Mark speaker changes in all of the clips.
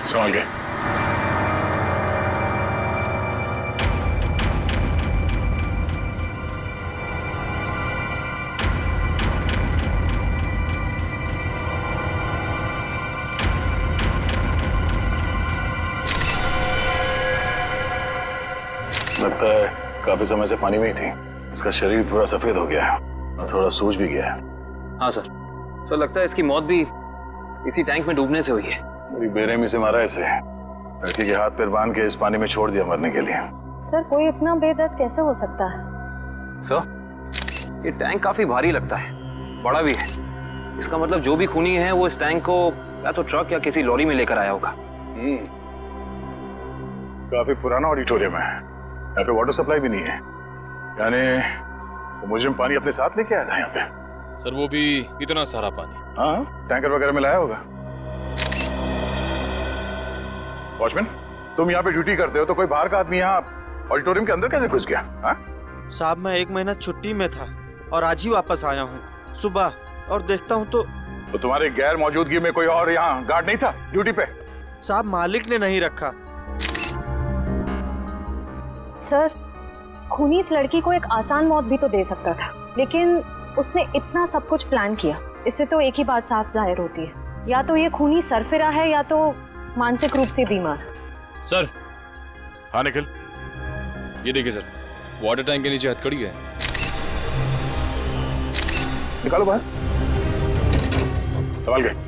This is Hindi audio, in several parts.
Speaker 1: संभाल के। लगता है काफी समय से पानी में ही थी। इसका शरीर पूरा सफेद हो गया है और थोड़ा सूज भी गया है।
Speaker 2: हाँ सर। सर लगता है इसकी मौत भी इसी टैंक में डूबने से हुई है।
Speaker 1: बड़ी बेरहमी से मारा इसे। लड़की के हाथ पैर बांध के इस पानी में छोड़ दिया मरने के लिए।
Speaker 3: सर कोई इतना बेदर्द कैसे हो सकता है?
Speaker 2: सर ये टैंक काफी भारी लगता है, बड़ा भी है। इसका मतलब जो भी खूनी है वो इस टैंक को या तो ट्रक या किसी लॉरी में लेकर आया होगा।
Speaker 1: काफी पुराना ऑडिटोरियम है, यहाँ पे वाटर सप्लाई भी नहीं है। यानी वो मुजरिम पानी अपने साथ लेके आया था यहाँ पे।
Speaker 4: सर वो भी इतना सारा पानी?
Speaker 1: हाँ, टैंकर वगैरह में लाया होगा। वॉचमैन, तुम यहाँ पे ड्यूटी करते हो तो कोई बाहर का आदमी यहाँ ऑडिटोरियम के अंदर कैसे घुस गया? हाँ
Speaker 5: साहब मैं 1 महीना छुट्टी में था और आज ही वापस आया हूँ सुबह, और देखता हूँ तो
Speaker 1: तुम्हारे गैर मौजूदगी में कोई और यहाँ गार्ड नहीं था ड्यूटी पे?
Speaker 5: साहब मालिक ने नहीं रखा।
Speaker 3: सर खूनी इस लड़की को एक आसान मौत भी तो दे सकता था, लेकिन उसने इतना सब कुछ प्लान किया। इससे तो एक ही बात साफ जाहिर होती है, या तो ये खूनी सरफिरा है या तो मानसिक रूप से बीमार।
Speaker 4: सर।
Speaker 1: हाँ निखिल,
Speaker 4: ये देखिए सर, वाटर टैंक के नीचे हथकड़ी है।
Speaker 1: निकालो बाहर, संभाल के।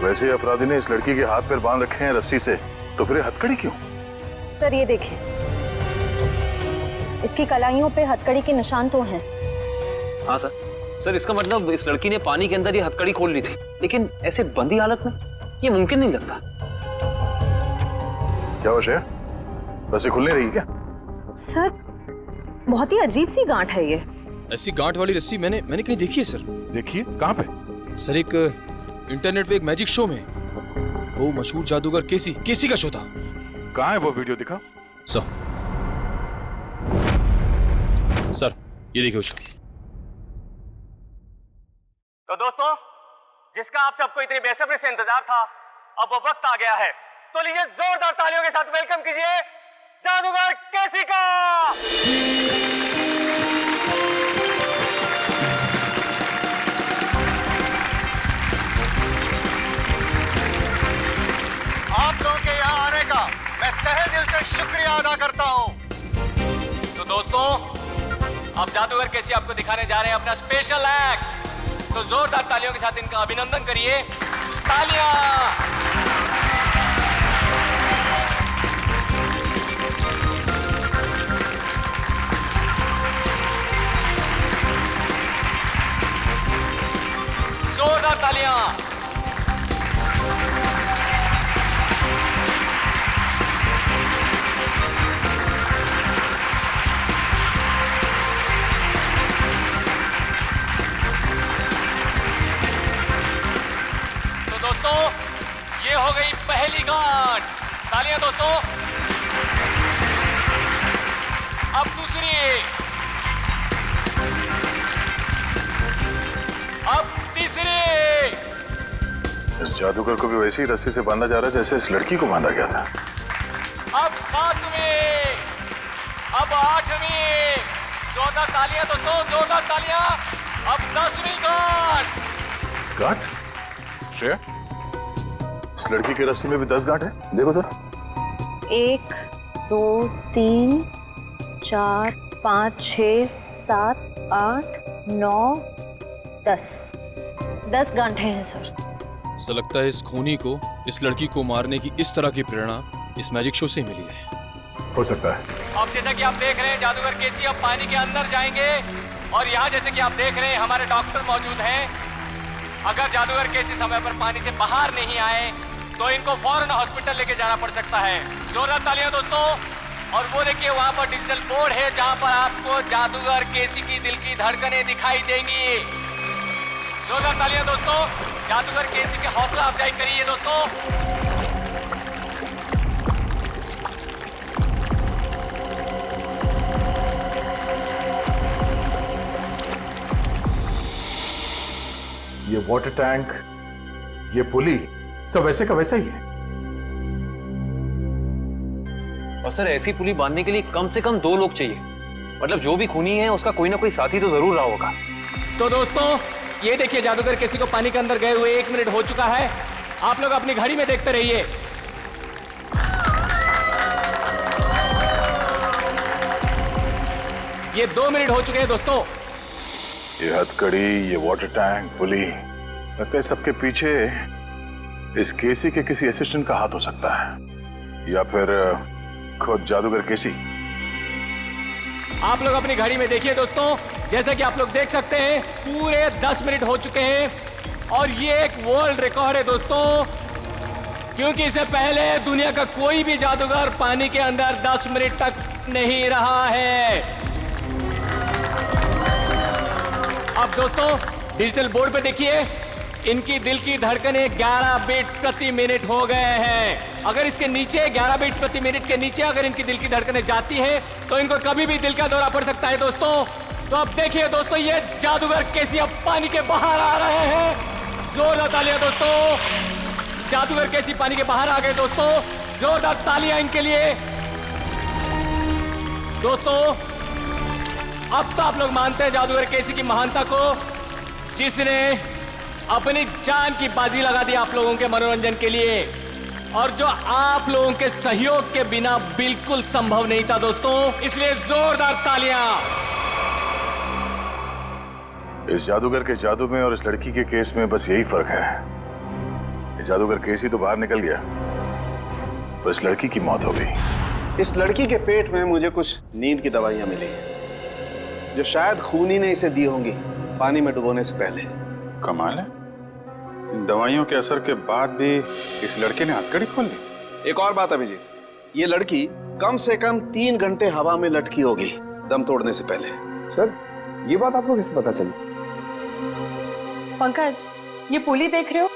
Speaker 1: वैसे अपराधी ने इस लड़की के हाथ पैर बांध रखे हैं रस्सी से, तो फिर हथकड़ी क्यों?
Speaker 3: सर ये देखिए, इसकी कलाइयों पे हथकड़ी के निशान तो हैं।
Speaker 2: हाँ सर। सर इसका मतलब इस लड़की ने पानी के अंदर ये हथकड़ी खोल ली थी, लेकिन ऐसे बंदी हालत में ये मुमकिन नहीं लगता।
Speaker 1: क्या हो श्रेया, रस्सी खुल नहीं रही क्या?
Speaker 3: सर बहुत ही अजीब सी गांठ है ये।
Speaker 4: ऐसी गांठ वाली रस्सी मैंने कहीं देखी है सर।
Speaker 1: देखिए कहाँ पे?
Speaker 4: सर एक इंटरनेट पे एक मैजिक शो में, वो मशहूर जादूगर केसी का शो था।
Speaker 1: कहाँ है वो वीडियो? दिखा
Speaker 4: सर ये देखिए शो।
Speaker 6: तो दोस्तों, जिसका आप सबको इतनी बेसब्री से इंतजार था, अब वो वक्त आ गया है। तो लीजिए जोरदार तालियों के साथ वेलकम कीजिए जादूगर केसी का।
Speaker 7: आप लोगों के यहाँ आने का मैं तहे दिल से शुक्रिया अदा करता हूँ।
Speaker 6: तो दोस्तों, अब जादूगर केसी आपको दिखाने जा रहे हैं अपना स्पेशल एक्ट। तो जोरदार तालियों के साथ इनका अभिनंदन करिए। तालियां। जोरदार तालियां। दोस्तों, ये हो गई पहली गांठ। तालियां दोस्तों। अब दूसरी, अब तीसरी।
Speaker 1: इस जादूगर को भी वैसी रस्सी से बांधा जा रहा है जैसे इस लड़की को बांधा गया था।
Speaker 6: अब 7वीं, अब 8वीं। जोरदार तालियां दोस्तों, जोरदार तालियां। अब 10वीं गांठ।
Speaker 1: गांठ? श्रेया, इस लड़की की रस्सी में भी 10 गांठ है। देखो जरा।
Speaker 3: 1 2 3 4 5 6 7 8 9 10 गांठें हैं सर।
Speaker 4: ऐसा लगता है इस खूनी को इस लड़की को मारने की इस तरह की प्रेरणा इस मैजिक शो से मिली है।
Speaker 1: हो सकता है।
Speaker 6: अब जैसा कि आप देख रहे हैं, जादूगर केसी अब पानी के अंदर जाएंगे और यहाँ जैसे कि आप देख रहे हैं हमारे डॉक्टर मौजूद हैं। अगर जादूगर केसी समय पर पानी से बाहर नहीं आए तो इनको फौरन हॉस्पिटल लेके जाना पड़ सकता है। जोरदार तालियां दोस्तों। और वो देखिए वहाँ पर डिजिटल बोर्ड है जहाँ पर आपको जादूगर केसी की दिल की धड़कनें दिखाई देंगी। जोरदार तालियां दोस्तों। जादूगर केसी की हौसला अफजाई करिए दोस्तों।
Speaker 1: ये वाटर टैंक, ये पुली, सब वैसे का वैसा ही है।
Speaker 2: और सर ऐसी पुली बांधने के लिए कम से कम 2 लोग चाहिए। मतलब जो भी खूनी है उसका कोई ना कोई साथी तो जरूर रहा होगा।
Speaker 6: तो दोस्तों ये देखिए, जादूगर केसी को पानी के अंदर गए हुए 1 मिनट हो चुका है। आप लोग अपनी घड़ी में देखते रहिए। ये 2 मिनट हो चुके हैं दोस्तों।
Speaker 1: ये हथकड़ी, ये वाटर टैंक, पुली, लगता है सबके पीछे इस केसी के किसी असिस्टेंट का हाथ हो सकता है, या फिर खुद जादूगर केसी।
Speaker 6: आप लोग अपनी घड़ी में देखिए दोस्तों। जैसा कि आप लोग देख सकते हैं पूरे 10 मिनट हो चुके हैं और ये एक वर्ल्ड रिकॉर्ड है दोस्तों, क्योंकि इससे पहले दुनिया का कोई भी जादूगर पानी के अंदर 10 मिनट तक नहीं रहा है। अब दोस्तों डिजिटल बोर्ड पे देखिए, इनकी दिल की धड़कनें 11 बीट्स प्रति मिनट हो गए हैं। अगर इसके नीचे 11 बीट्स प्रति मिनट के नीचे अगर इनकी दिल की धड़कनें जाती है तो इनको कभी भी दिल का दौरा पड़ सकता है दोस्तों। तो अब देखिए दोस्तों, ये जादूगर केसी अब पानी के बाहर आ रहे हैं। जोरदार तालियां दोस्तों, जादूगर केसी पानी के बाहर आ गए दोस्तों। जोरदार तालियां इनके लिए दोस्तों। अब तो आप लोग मानते हैं जादूगर केसी की महानता को, जिसने अपनी जान की बाजी लगा दी आप लोगों के मनोरंजन के लिए, और जो आप लोगों के सहयोग के बिना बिल्कुल संभव नहीं था दोस्तों। इसलिए जोरदार तालियां।
Speaker 1: इस जादूगर के जादू में और इस लड़की के केस में बस यही फर्क है। ये जादूगर केसी तो बाहर निकल गया, तो इस लड़की की मौत हो गई।
Speaker 7: इस लड़की के पेट में मुझे कुछ नींद की दवाइयां मिली हैं, जो शायद खूनी ने इसे दी होंगी पानी में डुबोने से पहले।
Speaker 8: कमाल है, इन दवाइयों के असर के बाद भी इस लड़के ने हथकड़ी खोल ली।
Speaker 7: एक और बात अभिजीत, ये लड़की कम से कम 3 घंटे हवा में लटकी होगी दम तोड़ने से पहले।
Speaker 9: सर ये बात आपको कैसे पता चली?
Speaker 10: पंकज, ये पुली देख रहे हो,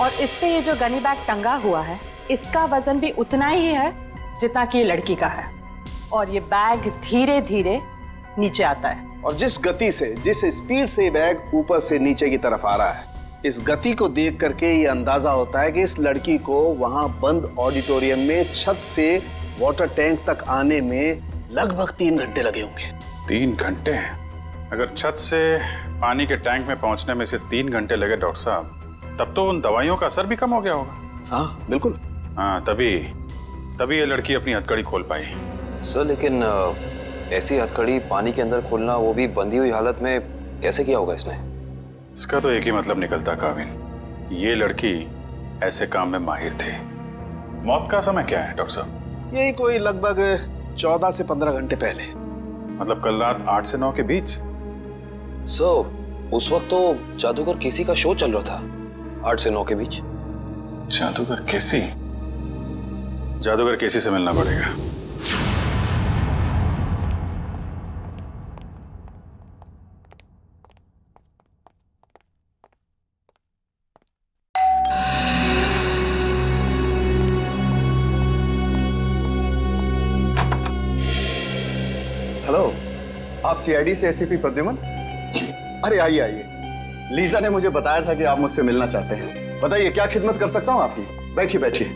Speaker 10: और इस पे ये जो गनी बैग टंगा हुआ है, इसका वजन भी उतना ही है जितना कि ये लड़की का है। और ये बैग धीरे धीरे नीचे आता है,
Speaker 7: और जिस गति से, जिस स्पीड से ये बैग ऊपर से नीचे की तरफ आ रहा है, इस गति को देख करके ये अंदाजा होता है कि इस लड़की को वहां बंद ऑडिटोरियम में छत से वाटर टैंक तक आने में लगभग 3 घंटे लगे होंगे।
Speaker 8: 3 घंटे? अगर छत से पानी के टैंक में पहुंचने में से 3 घंटे लगे डॉक्टर साहब, तब तो उन दवाइयों का असर भी कम हो गया होगा।
Speaker 7: हाँ बिल्कुल।
Speaker 8: हाँ, तभी ये लड़की अपनी हथकड़ी खोल पाई।
Speaker 2: सर लेकिन ऐसी हथकड़ी पानी के अंदर खोलना, वो भी बंधी हुई हालत में, कैसे किया होगा इसने?
Speaker 8: इसका तो एक ही मतलब निकलता काविन, ये लड़की ऐसे काम में माहिर थी। मौत का समय क्या है डॉक्टर साहब?
Speaker 7: यही कोई लगभग 14 से 15 घंटे पहले।
Speaker 8: मतलब कल रात 8 से 9 के बीच?
Speaker 2: सर उस वक्त तो जादूगर केसी का शो चल रहा था, 8 से 9 के बीच।
Speaker 8: जादूगर केसी? जादूगर केसी से मिलना पड़ेगा।
Speaker 7: हेलो, आप सीआईडी से एसीपी प्रद्युमन? अरे आइए आइए, लीजा ने मुझे बताया था कि आप मुझसे मिलना चाहते हैं। बताइए क्या खिदमत कर सकता हूँ आपकी? बैठिए बैठिए।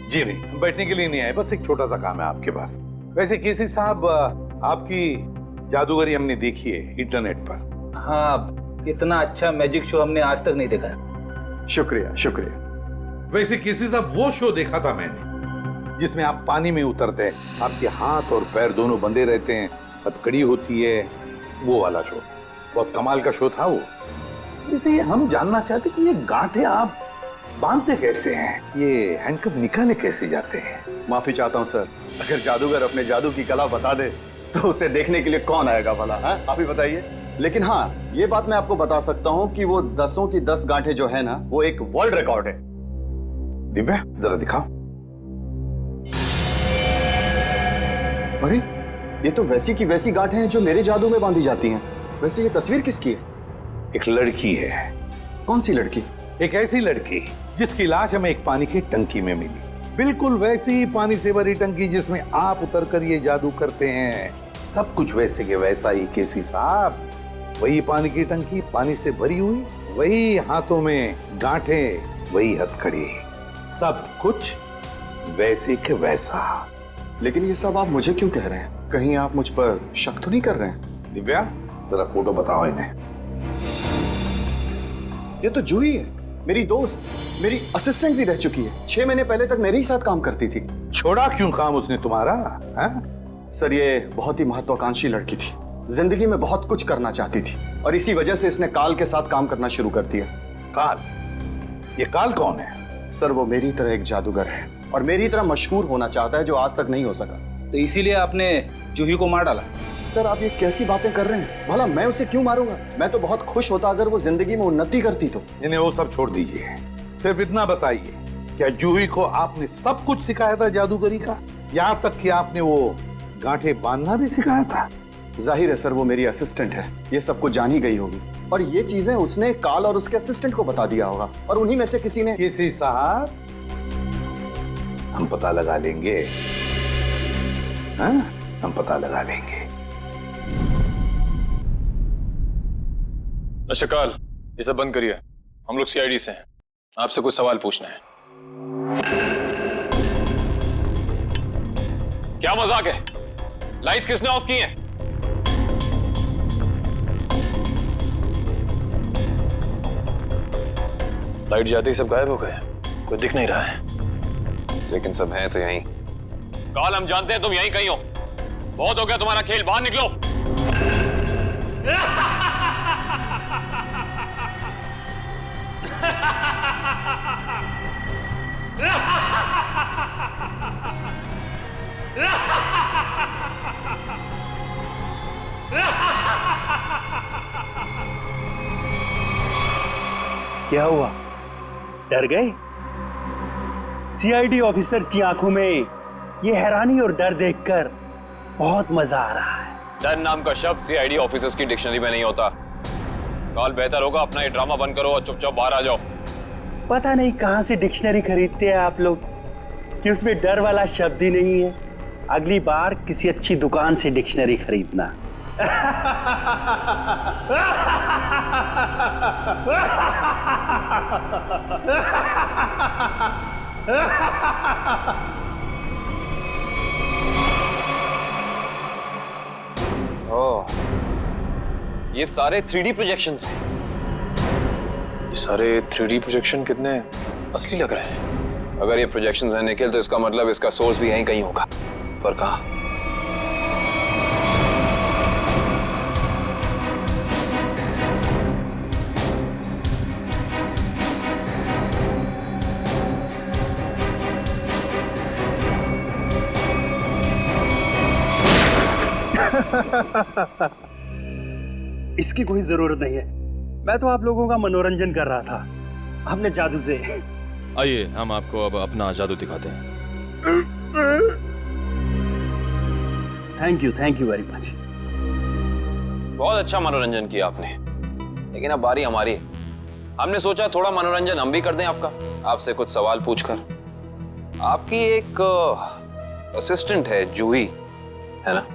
Speaker 11: जी नहीं, बैठने के लिए नहीं आए, बस एक छोटा सा काम है आपके पास। वैसे केसी साहब, आपकी जादूगरी हमने देखी है इंटरनेट पर।
Speaker 9: हाँ, इतना अच्छा मैजिक शो हमने आज तक नहीं देखा।
Speaker 7: शुक्रिया शुक्रिया।
Speaker 11: वैसे केसी साहब, वो शो देखा था मैंने जिसमें आप पानी में उतरते हैं, आपके हाथ और पैर दोनों बंधे रहते हैं, हथकड़ी होती है, वो वाला शो। बहुत कमाल का शो था वो। इसे हम जानना चाहते कि ये गांठें आप बांधते कैसे हैं, ये हैंडकफ निकाले कैसे जाते हैं?
Speaker 7: माफी चाहता हूँ सर, अगर जादूगर अपने जादू की कला बता दे तो उसे देखने के लिए कौन आएगा भला? आप ही बताइए। लेकिन हाँ, ये बात मैं आपको बता सकता हूँ कि वो 10 की 10 गांठें जो है ना, वो एक वर्ल्ड रिकॉर्ड है।
Speaker 11: दिव्या जरा दिखाओ।
Speaker 7: अरे ये तो वैसी की वैसी गांठें हैं जो मेरे जादू में बांधी जाती हैं। वैसे ये तस्वीर किसकी है?
Speaker 11: एक लड़की है।
Speaker 7: कौन सी लड़की?
Speaker 11: एक ऐसी लड़की जिसकी लाश हमें एक पानी की टंकी में मिली, बिल्कुल वैसी ही पानी से भरी टंकी जिसमें आप उतर कर ये जादू करते हैं। सब कुछ वैसे के वैसा ही केसी साहब। वही पानी की टंकी पानी से भरी हुई, वही हाथों में गांठें, वही हथकड़ी, सब कुछ वैसे के वैसा।
Speaker 12: लेकिन ये सब आप मुझे क्यों कह रहे हैं? कहीं आप मुझ पर शक तो नहीं कर रहे हैं?
Speaker 11: दिव्या, जरा फोटो बताओ इन्हें।
Speaker 12: ये तो जूही है, मेरी दोस्त, मेरी असिस्टेंट भी रह चुकी है। 6 महीने पहले तक मेरे ही साथ काम करती थी।
Speaker 11: छोड़ा क्यों काम उसने तुम्हारा?
Speaker 12: सर, ये बहुत ही महत्वाकांक्षी लड़की थी, जिंदगी में बहुत कुछ करना चाहती थी और इसी वजह से इसने काल के साथ काम करना शुरू कर दिया।
Speaker 11: काल? ये काल कौन है?
Speaker 12: सर, वो मेरी तरह एक जादूगर है और मेरी तरह मशहूर होना चाहता है, जो आज तक नहीं हो सका।
Speaker 9: तो इसीलिए आपने जूही को मार डाला?
Speaker 12: सर, आप ये कैसी बातें कर रहे हैं? भला मैं उसे क्यों मारूंगा? मैं तो बहुत खुश होता अगर वो जिंदगी में उन्नति करती तो।
Speaker 11: इन्हें वो सब छोड़ दीजिए, सिर्फ इतना बताइए, क्या जूही को आपने सब कुछ सिखाया था जादूगरी का? यहाँ तक कि आपने वो गांठें बांधना भी सिखाया था?
Speaker 12: जाहिर है सर, वो मेरी असिस्टेंट है, ये सब कुछ जान ही गई होगी और ये चीजें उसने काल और उसके असिस्टेंट को बता दिया होगा और उन्हीं में से किसी ने।
Speaker 11: किसी साहब, हम पता लगा लेंगे। हाँ, हम पता लगा लेंगे।
Speaker 4: नशकाल, ये सब बंद करिए। हम लोग सीआईडी से हैं, आपसे कुछ सवाल पूछना है। क्या मजाक है? लाइट्स किसने ऑफ की हैं? लाइट जाते ही सब गायब हो गए, कोई दिख नहीं रहा है।
Speaker 2: लेकिन सब हैं तो यहीं। काल, हम जानते हैं तुम यहीं कहीं हो। बहुत हो गया तुम्हारा खेल, बाहर निकलो।
Speaker 13: क्या हुआ? डर गए? सीआईडी ऑफिसर्स की आंखों में ये हैरानी और डर देखकर बहुत मजा आ रहा है।
Speaker 2: डर नाम का शब्द सीआईडी ऑफिसर्स की डिक्शनरी में नहीं होता। काल, बेहतर होगा अपना ये ड्रामा बंद करो और चुपचाप बाहर आ जाओ।
Speaker 13: पता नहीं कहां से डिक्शनरी खरीदते हैं आप लोग कि उसमें डर वाला शब्द ही नहीं है। अगली बार किसी अच्छी दुकान से डिक्शनरी खरीदना।
Speaker 2: ओह, ये सारे 3D प्रोजेक्शंस हैं।
Speaker 4: ये सारे 3D प्रोजेक्शन कितने असली लग रहे हैं।
Speaker 2: अगर ये प्रोजेक्शंस हैं निखिल, तो इसका मतलब इसका सोर्स भी यहीं कहीं होगा। पर कहाँ?
Speaker 13: इसकी कोई जरूरत नहीं है, मैं तो आप लोगों का मनोरंजन कर रहा था अपने जादू से।
Speaker 4: आइए, हम आपको अब अपना जादू दिखाते हैं।
Speaker 13: Thank you very much.
Speaker 2: बहुत अच्छा मनोरंजन किया आपने, लेकिन अब बारी हमारी है। हमने सोचा थोड़ा मनोरंजन हम भी कर दें आपका, आपसे कुछ सवाल पूछकर। आपकी एक असिस्टेंट है जूही, है ना?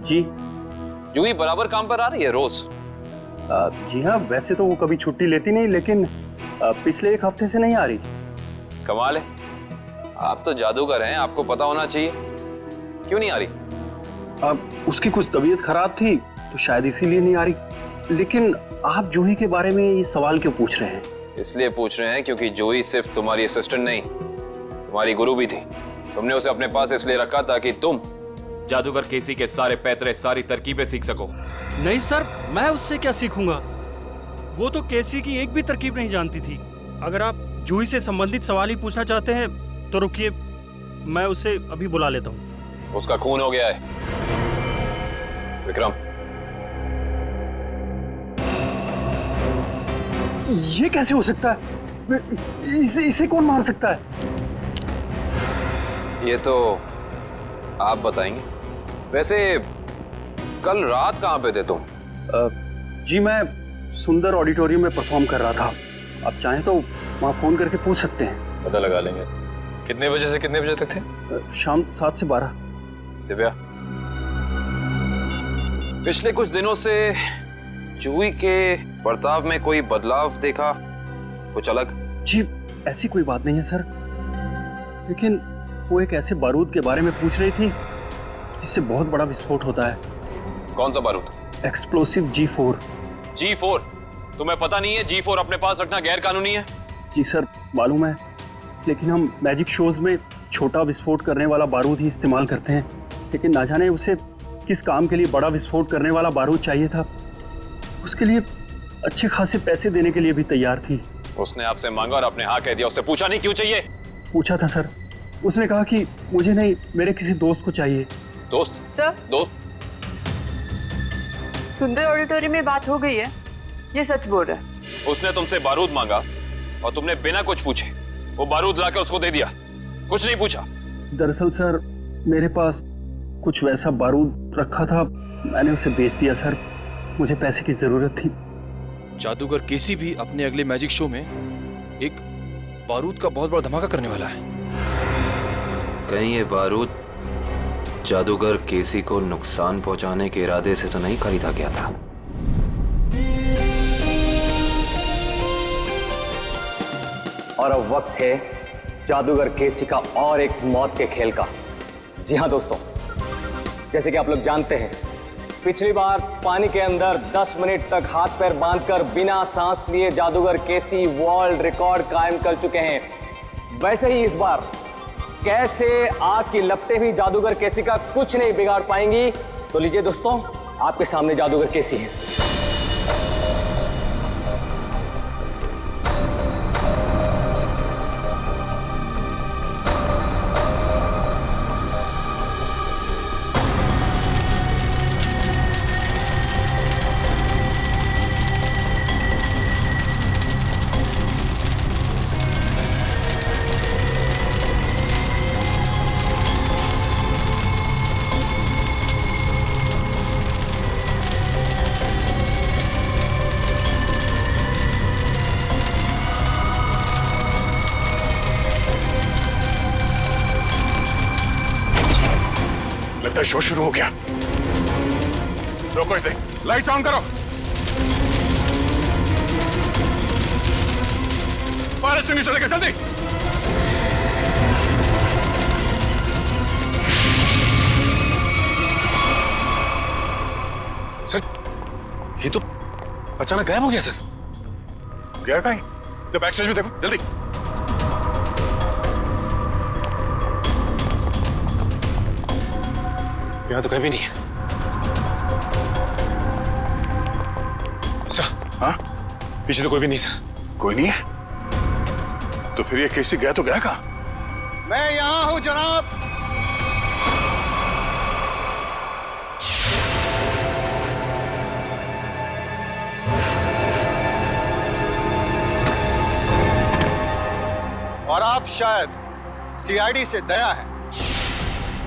Speaker 13: जी।
Speaker 2: जूही बराबर काम पर आ रही है रोज?
Speaker 13: जी हाँ, वैसे तो वो कभी छुट्टी लेती नहीं, लेकिन पिछले 1 हफ्ते से नहीं आ रही।
Speaker 2: कमाल है, आप तो जादूगर हैं, आपको पता होना चाहिए। क्यों नहीं आ रही?
Speaker 13: उसकी कुछ तबीयत खराब थी तो शायद इसीलिए नहीं आ रही। लेकिन आप जूही के बारे में ये सवाल क्यों पूछ रहे हैं?
Speaker 2: इसलिए पूछ रहे हैं क्योंकि जूही सिर्फ तुम्हारी असिस्टेंट नहीं, तुम्हारी गुरु भी थी। तुमने उसे अपने पास इसलिए रखा ताकि तुम जादूगर केसी के सारे पैतरे, सारी तरकीबें सीख सको।
Speaker 13: नहीं सर, मैं उससे क्या सीखूंगा? वो तो केसी की एक भी तरकीब नहीं जानती थी। अगर आप जूही से संबंधित सवाल ही पूछना चाहते हैं तो रुकिए, मैं उसे अभी बुला लेता हूँ।
Speaker 2: उसका खून हो गया है। विक्रम,
Speaker 13: ये कैसे हो सकता है? इसे कौन मार सकता है?
Speaker 2: ये तो आप बताएंगे। वैसे कल रात कहाँ पे थे तुम?
Speaker 13: जी मैं सुंदर ऑडिटोरियम में परफॉर्म कर रहा था
Speaker 14: आप चाहें तो वहाँ फ़ोन करके पूछ सकते हैं।
Speaker 2: पता लगा लेंगे। कितने बजे से कितने बजे तक थे?
Speaker 14: शाम 7 से 12।
Speaker 2: दिव्या, पिछले कुछ दिनों से जूही के बर्ताव में कोई बदलाव देखा? कुछ अलग?
Speaker 14: जी ऐसी कोई बात नहीं है सर, लेकिन वो एक ऐसे बारूद के बारे में पूछ रही थी जिससे बहुत बड़ा विस्फोट होता है।
Speaker 2: कौन सा बारूद?
Speaker 14: Explosive G4।
Speaker 2: G4? तुम्हें पता नहीं है G4 अपने पास रखना गैर कानूनी है?
Speaker 14: जी सर मालूम है, लेकिन हम मैजिक शोज में छोटा विस्फोट करने वाला बारूद ही इस्तेमाल करते हैं, लेकिन ना जाने उसे किस काम के लिए बड़ा विस्फोट करने वाला बारूद चाहिए था। उसके लिए अच्छे खासे पैसे देने के लिए भी तैयार थी।
Speaker 2: उसने आपसे मांगा और आपने हाँ कह दिया। उससे पूछा नहीं क्यों चाहिए?
Speaker 14: पूछा था सर, उसने कहा कि मुझे नहीं, मेरे किसी दोस्त को चाहिए।
Speaker 2: दोस्त?
Speaker 10: सर,
Speaker 2: दोस्त?
Speaker 10: सुंदर ऑडिटोरियम में बात हो गई है, ये सच बोल रहा है।
Speaker 2: उसने तुमसे बारूद मांगा और तुमने बिना कुछ पूछे वो बारूद लाकर उसको दे दिया, कुछ नहीं पूछा।
Speaker 14: दरअसल सर मेरे पास कुछ वैसा बारूद रखा था, मैंने उसे बेच दिया सर, मुझे पैसे की जरूरत थी।
Speaker 4: जादूगर केसी भी अपने अगले मैजिक शो में एक बारूद का बहुत बड़ा धमाका करने वाला है।
Speaker 2: कहीं ये बारूद जादूगर केसी को नुकसान पहुंचाने के इरादे से तो नहीं खरीदा गया था?
Speaker 15: और अब वक्त है जादूगर केसी का और एक मौत के खेल का। जी हाँ दोस्तों, जैसे कि आप लोग जानते हैं, पिछली बार पानी के अंदर 10 मिनट तक हाथ पैर बांधकर बिना सांस लिए जादूगर केसी वर्ल्ड रिकॉर्ड कायम कर चुके हैं। वैसे ही इस बार कैसे आग की लपटें भी जादूगर केसी का कुछ नहीं बिगाड़ पाएंगी। तो लीजिए दोस्तों, आपके सामने जादूगर केसी है।
Speaker 1: लगता है शो शुरू हो गया। रोको इसे, लाइट ऑन करो। फायर एक्सटिंग्विशर लेकर जल्दी। सर ये तो अचानक गायब हो गया सर। गया कहीं? तो बैक स्टेज में देखो जल्दी। यहाँ तो कहीं भी नहीं है। सर, हाँ? पीछे तो कोई भी नहीं सर। कोई नहीं है? तो फिर ये केसी गया तो गया कहाँ?
Speaker 12: मैं यहाँ हूँ जनाब। और आप शायद सीआईडी से दया है।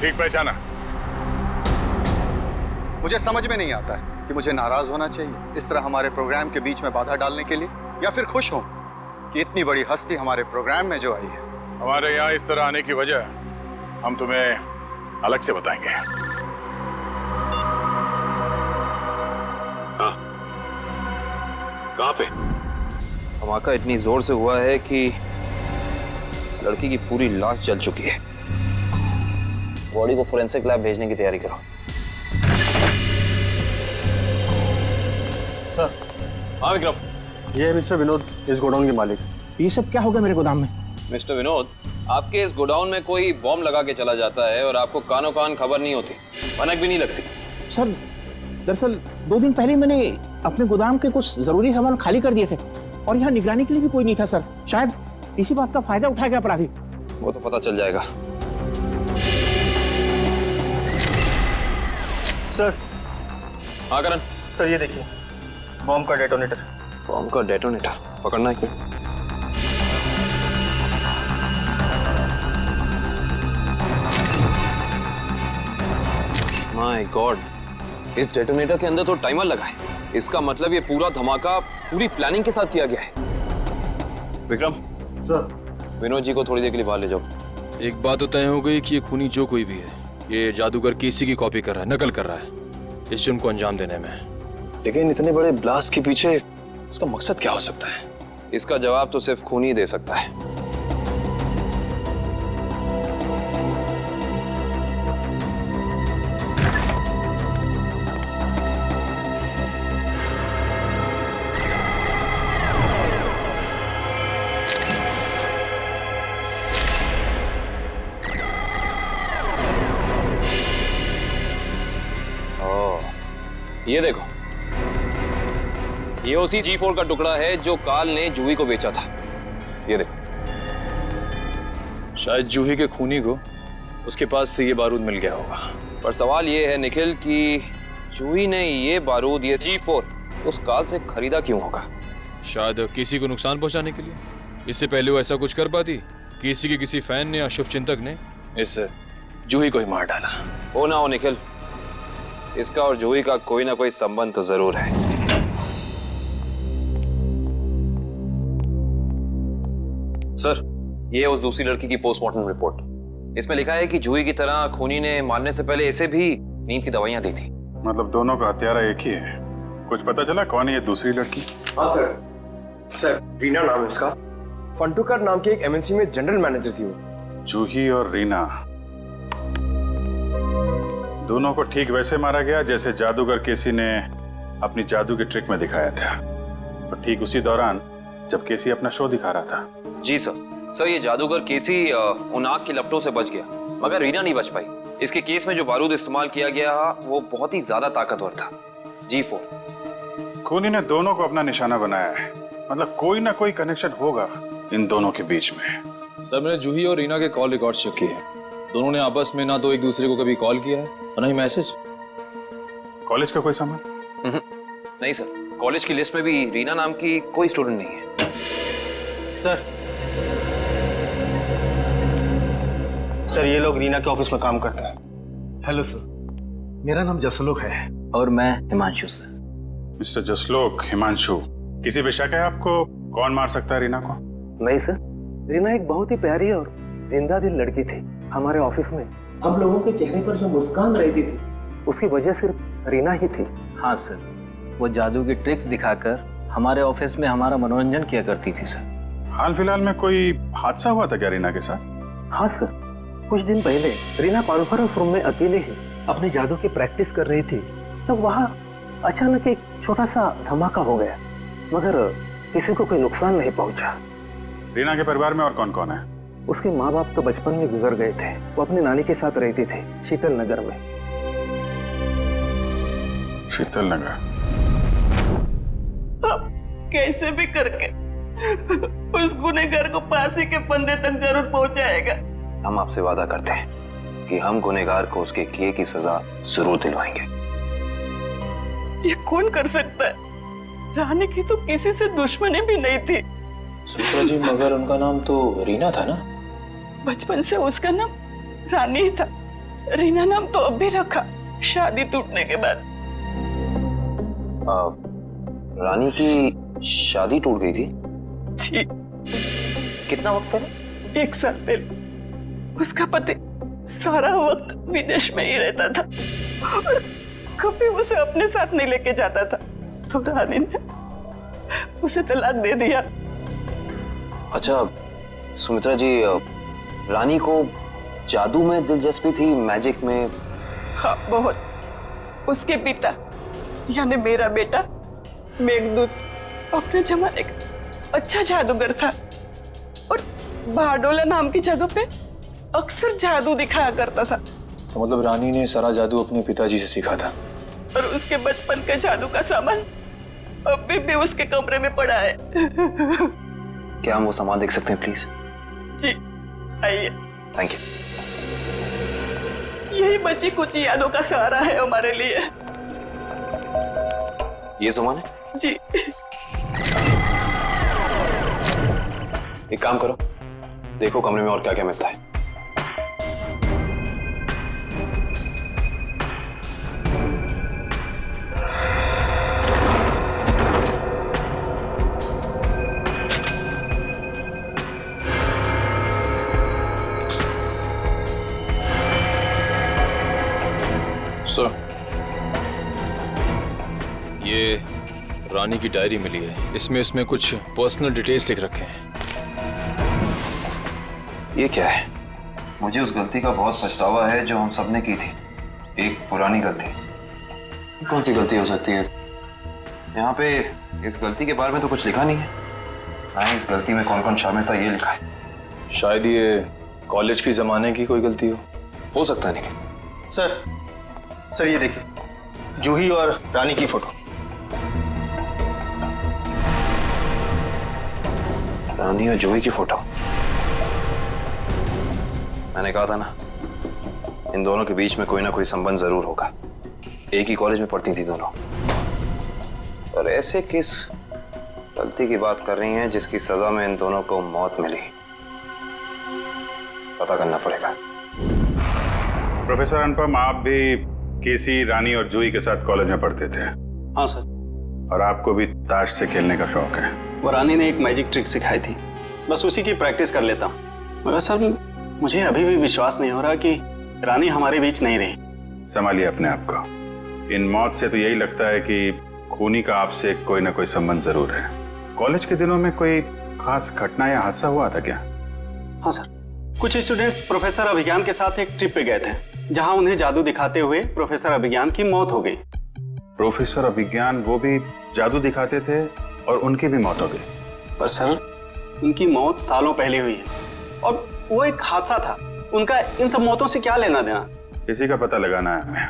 Speaker 1: ठीक पहचाना।
Speaker 12: मुझे समझ में नहीं आता है कि मुझे नाराज होना चाहिए इस तरह हमारे प्रोग्राम के बीच में बाधा डालने के लिए, या फिर खुश हूं कि इतनी बड़ी हस्ती हमारे प्रोग्राम में जो आई है।
Speaker 1: हमारे यहाँ इस तरह आने की वजह हम तुम्हें अलग से बताएंगे।
Speaker 2: हाँ, कहाँ पे? धमाका इतनी जोर से हुआ है कि इस लड़की की पूरी लाश जल चुकी है। बॉडी को फोरेंसिक लैब भेजने की तैयारी करो।
Speaker 14: सर।
Speaker 2: हाँ विक्रम।
Speaker 14: ये है मिस्टर विनोद, इस गोडाउन के मालिक।
Speaker 15: ये सब क्या होगा मेरे गोदाम में?
Speaker 2: मिस्टर विनोद, आपके इस गोडाउन में कोई बॉम्ब लगा के चला जाता है और आपको कानों कान खबर नहीं होती, भनक भी नहीं लगती।
Speaker 15: सर दरअसल 2 दिन पहले मैंने अपने गोदाम के कुछ जरूरी सामान खाली कर दिए थे और यहाँ निगरानी के लिए भी कोई नहीं था सर। शायद इसी बात का फायदा उठा गया अपराधी।
Speaker 2: वो तो पता चल जाएगा।
Speaker 12: सर।
Speaker 2: हाँ करण।
Speaker 12: सर ये देखिए, बॉम्ब का डेटोनेटर।
Speaker 2: बॉम्ब का डेटोनेटर पकड़ना है क्या? माय गॉड, इस डेटोनेटर के अंदर तो टाइमर लगा है। इसका मतलब ये पूरा धमाका पूरी प्लानिंग के साथ किया गया है।
Speaker 4: विक्रम
Speaker 2: सर, विनोद जी को थोड़ी देर के लिए बाहर ले जाओ।
Speaker 4: एक बात तो तय हो गई कि ये खूनी जो कोई भी है, ये जादूगर केसी की कॉपी कर रहा है, नकल कर रहा है इस जुर्म को अंजाम देने में।
Speaker 12: लेकिन इतने बड़े ब्लास्ट के पीछे इसका मकसद क्या हो सकता है?
Speaker 2: इसका जवाब तो सिर्फ खूनी दे सकता है। ये देखो, ये उसी G4 का टुकड़ा है जो काल ने जूही को बेचा था। ये देखो,
Speaker 4: शायद जूही के खूनी को उसके पास से ये बारूद मिल गया होगा।
Speaker 2: पर सवाल ये है निखिल कि जूही ने ये बारूद, ये G4 उस काल से खरीदा क्यों होगा?
Speaker 4: शायद किसी को नुकसान पहुंचाने के लिए। इससे पहले वो ऐसा कुछ कर पाती? किसी के किसी फैन ने या शुभचिंतक ने इस जूही को ही मार डाला।
Speaker 2: हो ना हो निखिल, इसका और जूही का कोई ना कोई संबंध तो जरूर है। सर, ये उस दूसरी लड़की की पोस्टमार्टम रिपोर्ट। इसमें लिखा है कि जूही की तरह खूनी ने मारने से पहले इसे भी नींद की दवाइयां दी थी।
Speaker 8: मतलब दोनों का हत्यारा एक ही है। कुछ पता चला कौन है ये दूसरी लड़की?
Speaker 16: हाँ सर, रीना नाम है इसका। फंटूकर नाम की एक एमएनसी में जनरल मैनेजर थी वो।
Speaker 8: जूही और रीना दोनों को ठीक वैसे मारा गया जैसे जादूगर केसी ने अपनी जादू की ट्रिक में दिखाया था, और ठीक उसी दौरान जब केसी अपना शो दिखा रहा था।
Speaker 2: जी सर, ये जादूगर केसी उन आग की लपटों से बच गया, मगर रीना नहीं बच पाई। इसके केस में जो बारूद इस्तेमाल किया गया वो बहुत ही ज्यादा ताकतवर था, G4।
Speaker 8: खूनी ने दोनों को अपना निशाना बनाया है, मतलब कोई ना कोई कनेक्शन होगा इन दोनों के बीच में।
Speaker 4: सर, मैंने जूही और रीना के कॉल रिकॉर्ड चेक किए। दोनों ने आपस में ना तो एक दूसरे को कभी कॉल किया है और ना ही मैसेज।
Speaker 8: कॉलेज का कोई सामान?
Speaker 2: नहीं सर, कॉलेज की लिस्ट में भी रीना नाम की कोई स्टूडेंट नहीं है।
Speaker 16: सर, ये लोग रीना के ऑफिस में काम करते हैं। हेलो सर, मेरा नाम जसलोक है।
Speaker 9: और मैं हिमांशु सर।
Speaker 8: मिस्टर जसलोक, हिमांशु, किसी भी शक है आपको कौन मार सकता है रीना को?
Speaker 16: नहीं सर, रीना एक बहुत ही प्यारी और जिंदा दिल लड़की थी। हमारे ऑफिस में हम लोगों के चेहरे पर जो मुस्कान रहती थी उसकी वजह सिर्फ रीना ही थी।
Speaker 9: हाँ सर, वो जादू की ट्रिक्स दिखाकर हमारे ऑफिस में हमारा मनोरंजन किया करती थी सर।
Speaker 8: हाल फिलहाल में कोई हादसा हुआ था क्या रीना के साथ?
Speaker 16: हाँ सर, कुछ दिन पहले रीना कॉन्फ्रेंस रूम में अकेले ही अपने जादू की प्रैक्टिस कर रही थी, तब वहाँ अचानक एक छोटा सा धमाका हो गया, मगर किसी को कोई नुकसान नहीं पहुंचा।
Speaker 8: रीना के परिवार में और कौन कौन है?
Speaker 16: उसके माँ बाप तो बचपन में गुजर गए थे। वो अपनी नानी के साथ रहती थी शीतल नगर में।
Speaker 8: शीतल नगर?
Speaker 17: अब कैसे भी करके उस गुनहगार को फांसी के फंदे तक जरूर पहुंचाएगा।
Speaker 2: हम आपसे वादा करते हैं कि हम गुनहगार को उसके किए की सजा जरूर दिलवाएंगे।
Speaker 17: ये कौन कर सकता है? रानी की तो किसी से दुश्मनी भी नहीं थी।
Speaker 4: सुमित्रा जी, मगर उनका नाम तो रीना था ना?
Speaker 17: बचपन से उसका नाम रानी ही था। रीना नाम तो अब भी रखा, शादी टूटने के बाद।
Speaker 2: रानी की शादी टूट गई थी?
Speaker 17: जी।
Speaker 2: कितना वक्त पहले?
Speaker 17: 1 साल पहले। उसका पति सारा वक्त विदेश में ही रहता था और कभी उसे अपने साथ नहीं लेके जाता था, तो रानी ने उसे तलाक दे दिया।
Speaker 2: अच्छा सुमित्रा जी, रानी को जादू में दिलचस्पी थी, मैजिक में?
Speaker 17: हाँ, बहुत। उसके पिता यानी मेरा बेटा मेघदूत अपने जमाने का अच्छा जादूगर था और बारडोला नाम की जगह पे अक्सर जादू दिखाया करता था।
Speaker 4: तो मतलब रानी ने सारा जादू अपने पिताजी से सीखा था?
Speaker 17: और उसके बचपन का जादू का सामान अभी भी उसके कमरे में पड़ा है।
Speaker 2: क्या हम वो सामान देख सकते हैं प्लीज?
Speaker 17: जी आइए।
Speaker 2: Thank you.
Speaker 17: यही बची कुछ यादों का सहारा है हमारे लिए।
Speaker 2: ये सामान है?
Speaker 17: जी।
Speaker 2: एक काम करो, देखो कमरे में और क्या क्या मिलता है।
Speaker 4: सर, ये रानी की डायरी मिली है। इसमें कुछ पर्सनल डिटेल्स लिख रखे हैं।
Speaker 2: ये क्या है? मुझे उस गलती का बहुत पछतावा है जो हम सबने की थी। एक पुरानी गलती। कौन सी गलती हो सकती है? यहाँ पे इस गलती के बारे में तो कुछ लिखा नहीं है। ना इस गलती में कौन कौन शामिल था ये लिखा है।
Speaker 4: शायद ये कॉलेज की जमाने की कोई गलती हो सकता है। निखिल
Speaker 12: सर ये देखिए, जूही और रानी की फोटो।
Speaker 2: रानी और जूही की फोटो। मैंने कहा था ना, इन दोनों के बीच में कोई ना कोई संबंध जरूर होगा। एक ही कॉलेज में पढ़ती थी दोनों। और ऐसे किस गलती की बात कर रही हैं जिसकी सजा में इन दोनों को मौत मिली? पता करना पड़ेगा।
Speaker 8: प्रोफेसर अनुपम, आप भी केसी, रानी और जूही के साथ कॉलेज में पढ़ते थे?
Speaker 14: हाँ सर।
Speaker 8: और आपको भी ताश से खेलने का शौक है?
Speaker 14: वो रानी ने एक मैजिक ट्रिक सिखाई थी, बस उसी की प्रैक्टिस कर लेता हूँ। मगर सर, मुझे अभी भी विश्वास नहीं हो रहा कि रानी हमारे बीच नहीं रही।
Speaker 8: संभालिए अपने आप को। इन मौत से तो यही लगता है कि खूनी का आपसे कोई ना कोई संबंध जरूर है। कॉलेज के दिनों में कोई खास घटना या हादसा हुआ था क्या?
Speaker 14: हाँ सर, कुछ स्टूडेंट्स प्रोफेसर अभिज्ञान के साथ एक ट्रिप पे गए थे, जहां उन्हें जादू दिखाते हुए प्रोफेसर अभिज्ञान की मौत हो गई।
Speaker 8: प्रोफेसर अभिज्ञान वो भी जादू दिखाते थे और उनकी भी मौत हो गई?
Speaker 14: पर सर, उनकी मौत सालों पहले हुई है और वो एक हादसा था। उनका इन सब मौतों से क्या लेना देना?
Speaker 8: इसी का पता लगाना है हमें।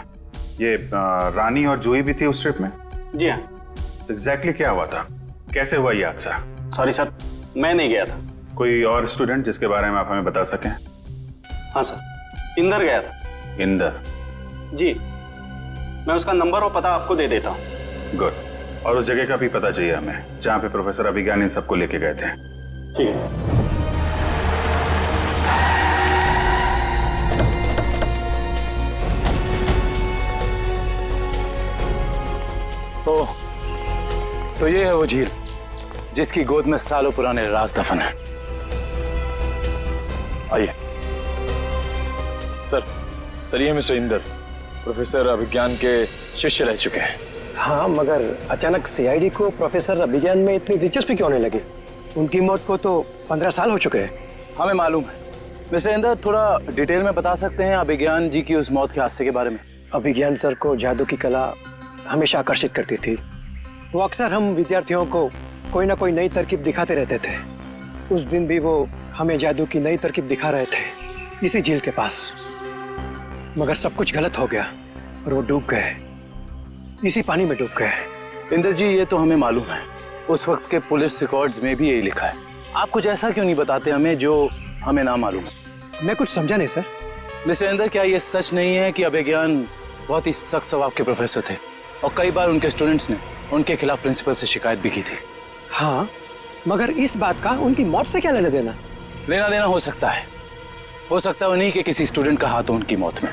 Speaker 8: ये रानी और जूही भी थी उस ट्रिप में?
Speaker 14: जी हाँ।
Speaker 8: एग्जैक्टली क्या हुआ था? कैसे हुआ ये हादसा?
Speaker 14: सॉरी सर, मैं नहीं गया था।
Speaker 8: कोई और स्टूडेंट जिसके बारे में आप हमें बता सकें?
Speaker 14: हाँ सर, इंदर गया था।
Speaker 8: इंदर?
Speaker 14: जी, मैं उसका नंबर और पता आपको दे देता हूँ।
Speaker 8: गुड। और उस जगह का भी पता चाहिए हमें जहाँ पे प्रोफेसर अभिज्ञान इन सबको लेके गए थे।
Speaker 14: ठीक है सर।
Speaker 15: ओह, तो ये है वो झील जिसकी गोद में सालों पुराने राज दफन है। आइए।
Speaker 4: सर ये मिस्टर इंदर प्रोफेसर अभिज्ञान के शिष्य रह चुके हैं।
Speaker 16: हाँ, मगर अचानक सीआईडी को प्रोफेसर अभिज्ञान में इतनी दिलचस्पी क्यों नहीं लगी? उनकी मौत को तो 15 साल हो चुके हैं।
Speaker 15: हमें मालूम है। मिस्टर इंदर, थोड़ा डिटेल में बता सकते हैं अभिज्ञान जी की उस मौत के हादसे के बारे में?
Speaker 16: अभिज्ञान सर को जादू की कला हमेशा आकर्षित करती थी। वो अक्सर हम विद्यार्थियों को कोई ना कोई नई तरकीब दिखाते रहते थे। उस दिन भी वो हमें जादू की नई तरकीब दिखा रहे थे, इसी झील के पास। मगर सब कुछ गलत हो गया और वो डूब गए, इसी पानी में डूब गए।
Speaker 15: इंदर जी, ये तो हमें मालूम है। उस वक्त के पुलिस रिकॉर्ड्स में भी यही लिखा है। आप कुछ ऐसा क्यों नहीं बताते हमें जो हमें ना मालूम है?
Speaker 16: मैं कुछ समझा नहीं सर।
Speaker 15: मिस्टर इंदर, क्या ये सच नहीं है कि अभिज्ञान बहुत ही सख्त स्वभाव के प्रोफेसर थे और कई बार उनके स्टूडेंट्स ने उनके खिलाफ प्रिंसिपल से शिकायत भी की थी?
Speaker 16: हाँ, मगर इस बात का उनकी मौत से क्या लेना देना?
Speaker 15: लेना देना हो सकता है उन्हीं के किसी स्टूडेंट का हाथ हो उनकी मौत में।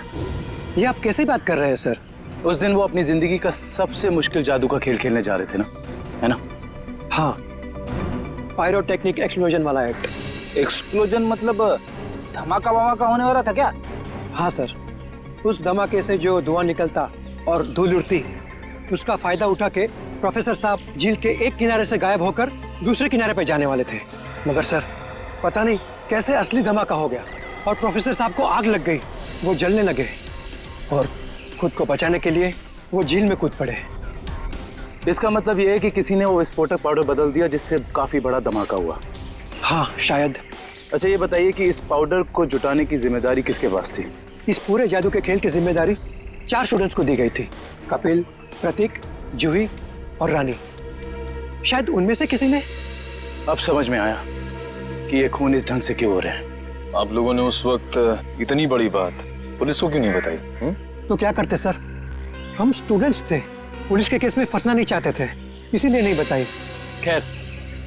Speaker 16: ये आप कैसे बात कर रहे हैं सर?
Speaker 15: उस दिन वो अपनी जिंदगी का सबसे मुश्किल जादू का खेल खेलने जा रहे थे ना, है ना?
Speaker 16: हाँ, पायरोटेक्निक एक्सप्लोजन वाला एक्ट।
Speaker 15: एक्सप्लोजन मतलब धमाका वमाका होने वाला था क्या?
Speaker 16: हाँ सर, उस धमाके से जो धुआं निकलता और धूल उड़ती, उसका फायदा उठा के प्रोफेसर साहब झील के एक किनारे से गायब होकर दूसरे किनारे पे जाने वाले थे। मगर सर, पता नहीं कैसे असली धमाका हो गया और प्रोफेसर साहब को आग लग गई। वो जलने लगे और खुद को बचाने के लिए वो झील में कूद पड़े।
Speaker 15: इसका मतलब ये है कि किसी ने वो विस्फोटक पाउडर बदल दिया जिससे काफी बड़ा धमाका हुआ।
Speaker 16: हाँ, शायद।
Speaker 15: अच्छा, ये बताइए कि इस पाउडर को जुटाने की जिम्मेदारी किसके पास थी?
Speaker 16: इस पूरे जादू के खेल की जिम्मेदारी 4 स्टूडेंट्स को दी गई थी, कपिल, प्रतीक, जूही और रानी। शायद उनमें से किसी ने।
Speaker 15: अब समझ में आया कि ये खून इस ढंग से क्यों हो रहे हैं।
Speaker 4: आप लोगों ने उस वक्त इतनी बड़ी बात पुलिस को क्यों नहीं बताई?
Speaker 16: तो क्या करते सर, हम स्टूडेंट्स थे, पुलिस के केस में फंसना नहीं चाहते थे, इसीलिए नहीं बताई।
Speaker 15: खैर,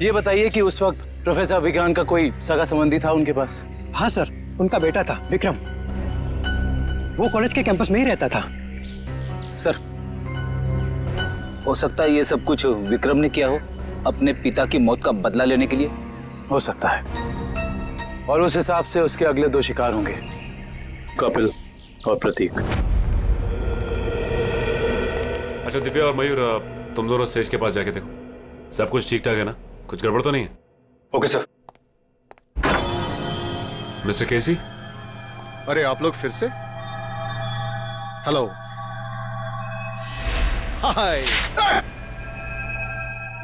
Speaker 15: ये बताइए कि उस वक्त प्रोफेसर अभिज्ञान का कोई सगा संबंधी था उनके पास?
Speaker 16: हाँ सर, उनका बेटा था विक्रम। वो कॉलेज के कैंपस में ही रहता था।
Speaker 18: सर, हो सकता है ये सब कुछ विक्रम ने किया हो अपने पिता की मौत का बदला लेने के लिए।
Speaker 15: हो सकता है, और उस हिसाब से उसके अगले 2 शिकार होंगे, कपिल और प्रतीक।
Speaker 19: अच्छा दिव्या और मयूर, तुम दोनों स्टेज के पास जाके देखो सब कुछ ठीक ठाक है ना, कुछ गड़बड़ तो नहीं है?
Speaker 12: Okay sir.
Speaker 19: मिस्टर केसी।
Speaker 12: अरे आप लोग फिर से? हेलो। हाय।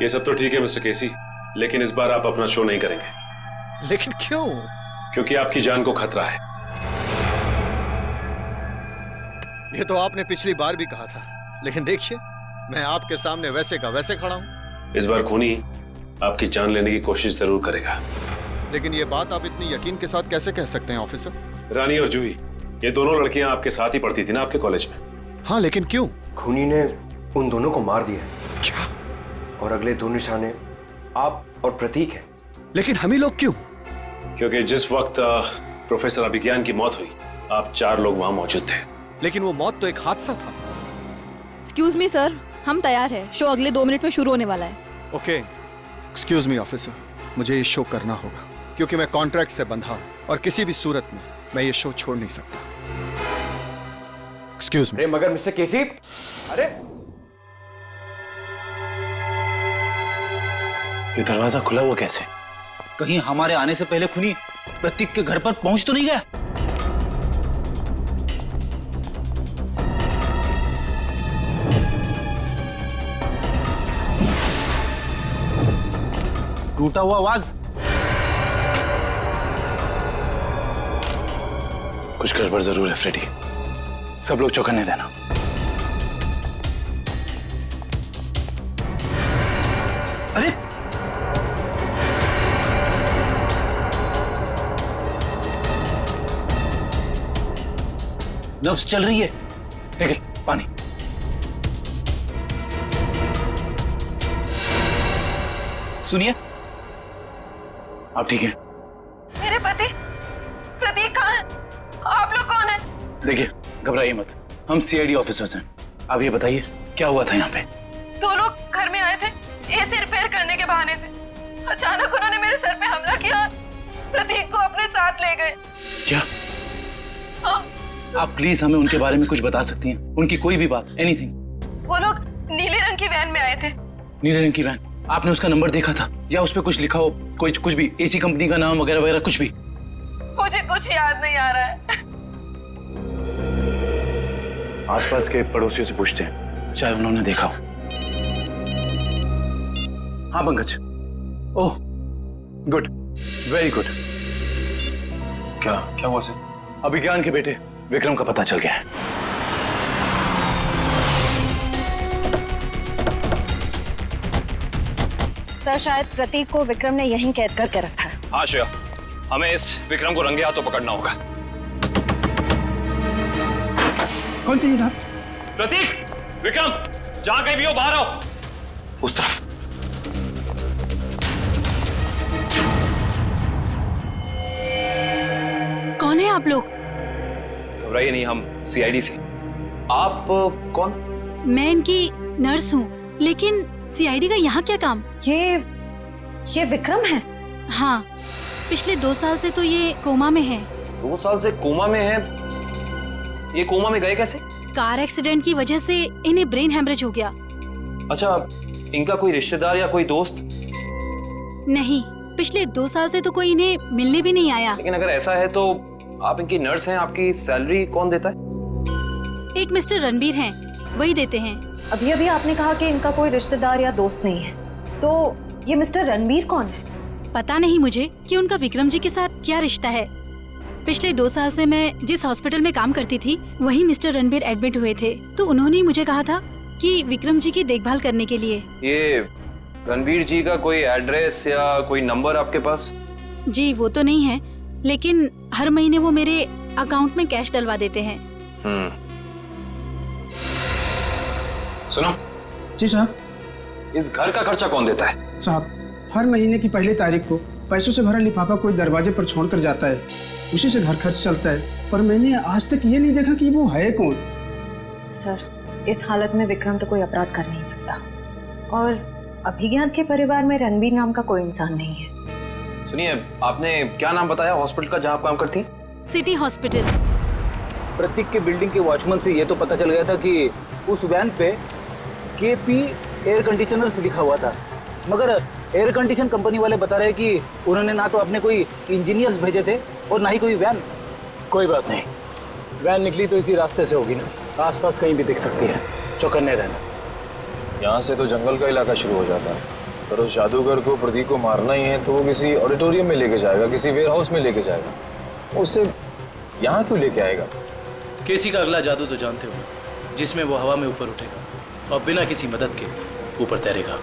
Speaker 19: ये सब तो ठीक है मिस्टर केसी, लेकिन इस बार आप अपना शो नहीं करेंगे।
Speaker 12: लेकिन क्यों?
Speaker 19: क्योंकि आपकी जान को खतरा है।
Speaker 12: ये तो आपने पिछली बार भी कहा था, लेकिन देखिए मैं आपके सामने वैसे का वैसे खड़ा हूं।
Speaker 19: इस बार खूनी आपकी जान लेने की कोशिश जरूर करेगा।
Speaker 12: लेकिन ये बात आप इतनी यकीन के साथ कैसे कह सकते हैं ऑफिसर?
Speaker 19: रानी और जूही, ये दोनों लड़कियां आपके साथ ही पढ़ती थी ना आपके कॉलेज में?
Speaker 12: हाँ, लेकिन क्यों?
Speaker 20: खूनी ने उन दोनों को मार दिया।
Speaker 12: क्या?
Speaker 20: और अगले 2 निशाने आप और प्रतीक हैं।
Speaker 12: लेकिन हम ही लोग क्यों?
Speaker 19: क्योंकि जिस वक्त प्रोफेसर अभिज्ञान की मौत हुई, आप 4 लोग वहां मौजूद थे।
Speaker 12: लेकिन वो मौत तो एक हादसा था।
Speaker 21: एक्सक्यूज मी सर, हम तैयार हैं। शो अगले 2 मिनट में शुरू होने वाला है।
Speaker 12: ओके। एक्सक्यूज मी ऑफिसर, मुझे ये शो करना होगा क्योंकि मैं कॉन्ट्रैक्ट से बंधा हूं और किसी भी सूरत में मैं ये शो छोड़ नहीं सकता। Excuse me.
Speaker 20: मगर मिस्टर केसी, अरे
Speaker 18: ये दरवाजा खुला हुआ कैसे? कहीं हमारे आने से पहले खूनी प्रतीक के घर पर पहुंच तो नहीं गया? टूटा हुआ आवाज। कुछ गड़बड़ जरूर है फ्रेडी, सब लोग चौकन्ने रहना। अरे नर्व्स चल रही है। लेकिन पानी। सुनिए, आप ठीक हैं?
Speaker 17: मेरे पति प्रतीक कहाँ है? आप लोग कौन हैं?
Speaker 18: देखिए, घबराइए मत, हम सीआईडी ऑफिसर्स हैं। आप ये बताइए क्या हुआ था यहाँ पे?
Speaker 17: 2 लोग घर में आए थे एसी रिपेयर करने के बहाने से। अचानक उन्होंने मेरे सर पे हमला किया, प्रतीक को अपने साथ ले गए।
Speaker 18: क्या?
Speaker 17: हाँ।
Speaker 18: आप प्लीज हमें उनके बारे में कुछ बता सकती हैं? उनकी कोई भी बात, एनीथिंग।
Speaker 17: वो लोग नीले रंग की वैन में आए थे।
Speaker 18: नीले रंग की वैन? आपने उसका नंबर देखा था या उस पे कुछ लिखा हो? कुछ भी, एसी कंपनी का नाम वगैरह वगैरह कुछ भी?
Speaker 17: मुझे कुछ याद नहीं आ रहा है।
Speaker 18: आसपास के पड़ोसियों से पूछते हैं, शायद उन्होंने देखा हो। हाँ Pankaj. Oh good, very good. क्या हुआ सर? अभिज्ञान के बेटे विक्रम का पता चल गया है।
Speaker 3: सर, शायद प्रतीक को विक्रम ने यहीं कैद करके रखा है।
Speaker 2: हाँ श्रेया, हमें इस विक्रम को रंगे हाथों पकड़ना होगा।
Speaker 14: कौन चाहिए साहब?
Speaker 2: प्रतीक, विक्रम, जहां कहीं भी हो बाहर आओ। उस तरफ।
Speaker 21: कौन है आप लोग?
Speaker 2: घबराइए नहीं, हम सीआईडी से। आप कौन?
Speaker 21: मैं इनकी नर्स हूँ, लेकिन सीआईडी का यहाँ क्या काम?
Speaker 3: ये विक्रम है?
Speaker 21: हाँ, पिछले 2 साल से तो ये कोमा में है।
Speaker 2: 2 साल से कोमा में है? ये कोमा में गए कैसे?
Speaker 21: कार एक्सीडेंट की वजह से इन्हें ब्रेन हेमरेज हो गया।
Speaker 2: अच्छा, इनका कोई रिश्तेदार या कोई दोस्त?
Speaker 21: नहीं, पिछले 2 साल से तो कोई इन्हें मिलने भी नहीं आया।
Speaker 2: लेकिन अगर ऐसा है तो आप इनकी नर्स हैं, आपकी सैलरी कौन देता है?
Speaker 21: एक मिस्टर रणबीर हैं, वही देते हैं।
Speaker 3: अभी अभी आपने कहा कि इनका कोई रिश्तेदार या दोस्त नहीं है, तो ये मिस्टर रणबीर कौन है?
Speaker 21: पता नहीं मुझे कि उनका विक्रम जी के साथ क्या रिश्ता है। पिछले 2 साल से मैं जिस हॉस्पिटल में काम करती थी, वहीं मिस्टर रणबीर एडमिट हुए थे, तो उन्होंने ही मुझे कहा था कि विक्रम जी की देखभाल करने के लिए।
Speaker 2: ये रणबीर जी का कोई एड्रेस या कोई नंबर आपके पास?
Speaker 21: जी वो तो नहीं है, लेकिन हर महीने वो मेरे अकाउंट में कैश डलवा देते हैं।
Speaker 2: सुनो
Speaker 14: जी साहब।
Speaker 2: इस घर का खर्चा कौन देता है?
Speaker 14: साहब, हर महीने की पहली तारीख को पैसों से भरा लिफाफा कोई दरवाजे पर छोड़कर जाता है, उसी से घर खर्च चलता है। पर मैंने आज तक ये नहीं देखा कि वो है कौन।
Speaker 3: सर, इस हालत में विक्रम तो कोई अपराध कर नहीं सकता, और अभिज्ञान के परिवार में रणबीर नाम का कोई इंसान नहीं है।
Speaker 2: सुनिए, आपने क्या नाम बताया हॉस्पिटल का जहाँ आप काम करती?
Speaker 21: City hospital.
Speaker 18: प्रतीक के बिल्डिंग के वॉचमैन से ये तो पता चल गया था कि उस वैन पे KP एयर कंडीशनर्स लिखा हुआ था, मगर एयर कंडीशन कंपनी वाले बता रहे कि उन्होंने ना तो अपने कोई इंजीनियर्स भेजे थे और ना ही कोई वैन।
Speaker 9: कोई बात नहीं, वैन निकली तो इसी रास्ते से होगी ना, आसपास कहीं भी दिख सकती है, चौकन्ने रहना।
Speaker 4: यहाँ से तो जंगल का इलाका शुरू हो जाता है, पर उस जादूगर को प्रतीक को मारना ही है तो वो किसी ऑडिटोरियम में लेके जाएगा, किसी वेयर हाउस में लेके जाएगा। उससे यहाँ क्यों लेके आएगा?
Speaker 13: केसी का अगला जादू तो जानते हो, जिसमें वो हवा में ऊपर उठेगा और बिना किसी मदद के ऊपर तैरेगा।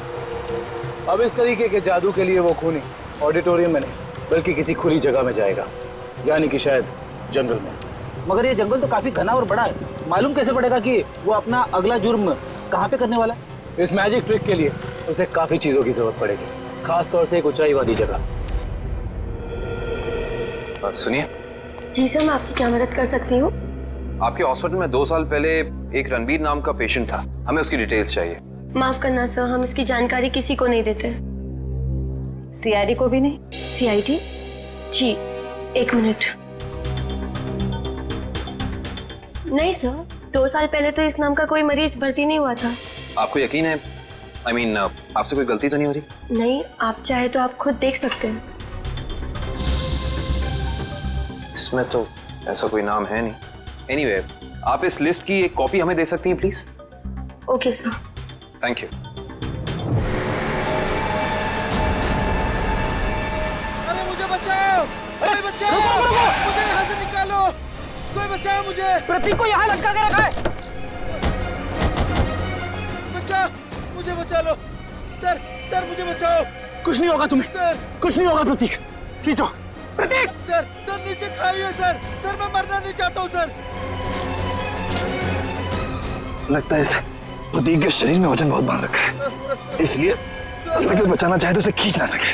Speaker 18: अब इस तरीके के जादू के लिए वो खूनी ऑडिटोरियम में नहीं बल्कि किसी खुली जगह में जाएगा, यानी कि शायद जंगल में। मगर ये जंगल तो काफी घना और बड़ा है, मालूम कैसे पड़ेगा कि वो अपना अगला जुर्म कहाँ पे करने वाला है? इस मैजिक ट्रिक के लिए उसे काफी चीजों की जरूरत पड़ेगी, खास तौर से एक ऊंचाई वाली जगह।
Speaker 2: सुनिए
Speaker 5: जी सर, मैं आपकी क्या मदद कर सकती हूँ?
Speaker 2: आपके हॉस्पिटल में 2 साल पहले एक रणबीर नाम का पेशेंट था, हमें उसकी डिटेल्स चाहिए।
Speaker 5: माफ करना सर, हम इसकी जानकारी किसी को नहीं देते।
Speaker 3: CID को भी नहीं?
Speaker 5: CID? जी, 1 मिनट। नहीं सर, 2 साल पहले तो इस नाम का कोई मरीज भर्ती नहीं हुआ था।
Speaker 2: आपको यकीन है? I mean, आपसे कोई गलती तो नहीं हो रही?
Speaker 5: नहीं, आप चाहे तो आप खुद देख सकते हैं।
Speaker 2: इसमें तो ऐसा कोई नाम है नहीं। Anyway, आप इस लिस्ट की एक कॉपी हमें दे सकती हैं please?
Speaker 5: Okay sir.
Speaker 2: Thank you.
Speaker 22: अरे मुझे बचाओ! कोई बचाओ! मुझे यहाँ से निकालो! कोई बचाओ मुझे!
Speaker 10: प्रतीक को यहाँ लटका के रखा है।
Speaker 22: बचाओ! मुझे बचा लो! सर, सर मुझे बचाओ!
Speaker 14: कुछ नहीं होगा तुम्हें।
Speaker 22: सर!
Speaker 14: कुछ नहीं होगा प्रतीक, खींचो। प्रतीक!
Speaker 22: सर, सर नीचे खाइए सर! सर मैं मरना नहीं चाहता हूँ सर!
Speaker 12: लगता है इसे प्रतीक के शरीर में वजन बहुत बांध रखा है, इसलिए साइकिल बचाना चाहे तो इसे खींच ना सके।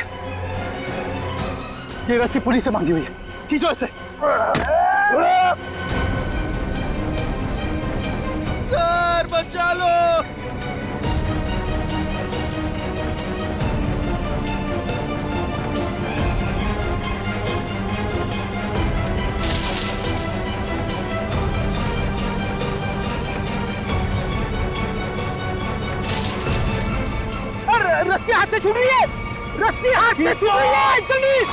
Speaker 14: ये रस्सी पुली से बांधी हुई है, खींचो इसे।
Speaker 22: सर बचा लो!
Speaker 10: रस्सी हाथ से छूट रही है, रस्सी हाथ से छूट रही है, जल्दी!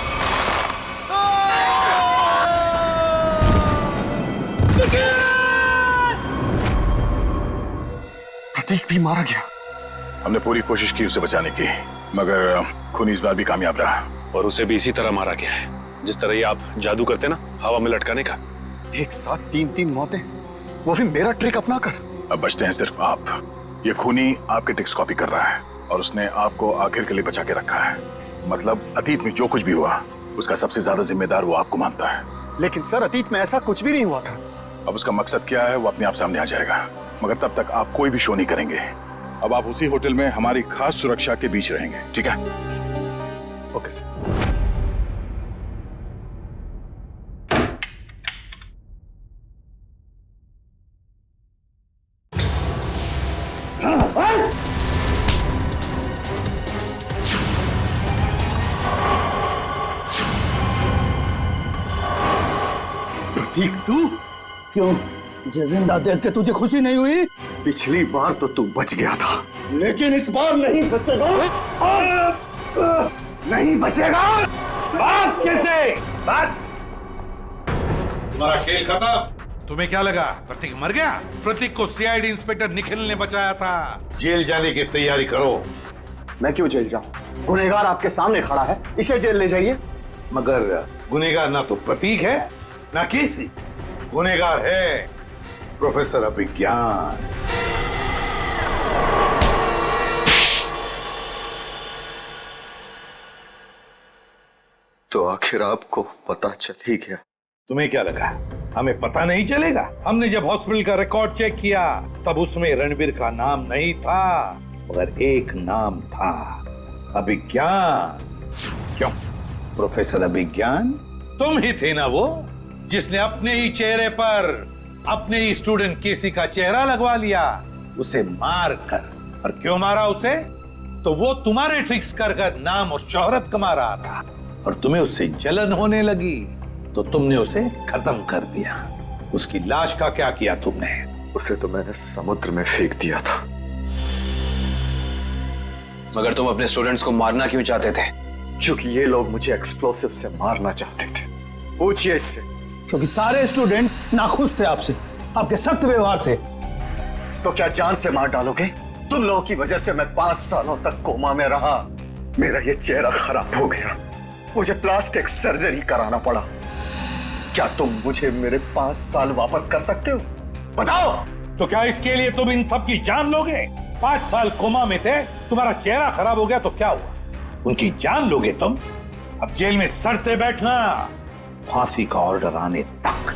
Speaker 1: प्रतीक भी मारा गया। हमने पूरी कोशिश की उसे बचाने की, मगर खूनी इस बार भी कामयाब रहा।
Speaker 19: और उसे भी इसी तरह मारा गया है, जिस तरह ये आप जादू करते ना, हवा में लटकाने का।
Speaker 12: एक साथ 3-3 मौतें, वो भी मेरा ट्रिक अपना कर।
Speaker 1: अब बचते हैं सिर्फ आप। ये खूनी आपके ट्रिक्स कॉपी कर रहा है और उसने आपको आखिर के लिए बचा के रखा है। मतलब अतीत में जो कुछ भी हुआ उसका सबसे ज्यादा जिम्मेदार वो आपको मानता है।
Speaker 12: लेकिन सर, अतीत में ऐसा कुछ भी नहीं हुआ था।
Speaker 1: अब उसका मकसद क्या है वो अपने आप सामने आ जाएगा, मगर तब तक आप कोई भी शो नहीं करेंगे। अब आप उसी होटल में हमारी खास सुरक्षा के बीच रहेंगे, ठीक है?
Speaker 12: Okay sir.
Speaker 11: प्रतीक, तू क्यों? जिंदा देख के तुझे खुशी नहीं हुई?
Speaker 12: पिछली बार तो तू बच गया था, लेकिन इस बार नहीं बचेगा। नहीं बचेगा।
Speaker 11: बस कैसे? बस तुम्हारा खेल खत्म। तुम्हें क्या लगा प्रतीक मर गया? प्रतीक को CID इंस्पेक्टर निखिल ने बचाया था। जेल जाने की तैयारी करो।
Speaker 12: मैं क्यों जेल जाऊं? गुनहगार आपके सामने खड़ा है, इसे जेल ले जाइए।
Speaker 11: मगर गुनहगार ना तो प्रतीक है ना केसी, गुनहगार है प्रोफेसर अभिज्ञान।
Speaker 12: तो आखिर आपको पता चल ही गया।
Speaker 11: तुम्हें क्या लगा हमें पता नहीं चलेगा? हमने जब हॉस्पिटल का रिकॉर्ड चेक किया तब उसमें रणबीर का नाम नहीं था, मगर एक नाम था, अभिज्ञान। क्यों प्रोफेसर अभिज्ञान? तुम ही थे ना वो जिसने अपने ही चेहरे पर अपने ही स्टूडेंट केसी का चेहरा लगवा लिया, उसे मार कर। और क्यों मारा उसे? तो वो तुम्हारे ट्रिक्स कर कर नाम और शोहरत कमा रहा था और तुम्हें उससे जलन होने लगी तो तुमने उसे खत्म कर दिया। उसकी लाश का क्या किया तुमने?
Speaker 12: उसे तो मैंने समुद्र में फेंक दिया था।
Speaker 2: मगर तुम अपने स्टूडेंट्स को मारना क्यों चाहते थे?
Speaker 12: क्योंकि ये लोग मुझे एक्सप्लोसिव से मारना चाहते थे। पूछिए इससे।
Speaker 18: क्योंकि सारे स्टूडेंट्स नाखुश थे आपसे, आपके सख्त व्यवहार से।
Speaker 12: तो क्या जान से मार डालोगे? तुम लोगों की वजह से मैं 5 सालों तक कोमा में रहा। मेरा ये चेहरा खराब हो गया, मुझे प्लास्टिक सर्जरी कराना पड़ा। क्या तुम मुझे मेरे 5 साल वापस कर सकते हो? बताओ।
Speaker 11: तो क्या इसके लिए तुम इन सब की जान लोगे? 5 साल कोमा में थे, तुम्हारा चेहरा खराब हो गया तो क्या हुआ? उनकी जान लोगे तुम? अब जेल में सड़ते बैठना, फांसी का ऑर्डर आने तक।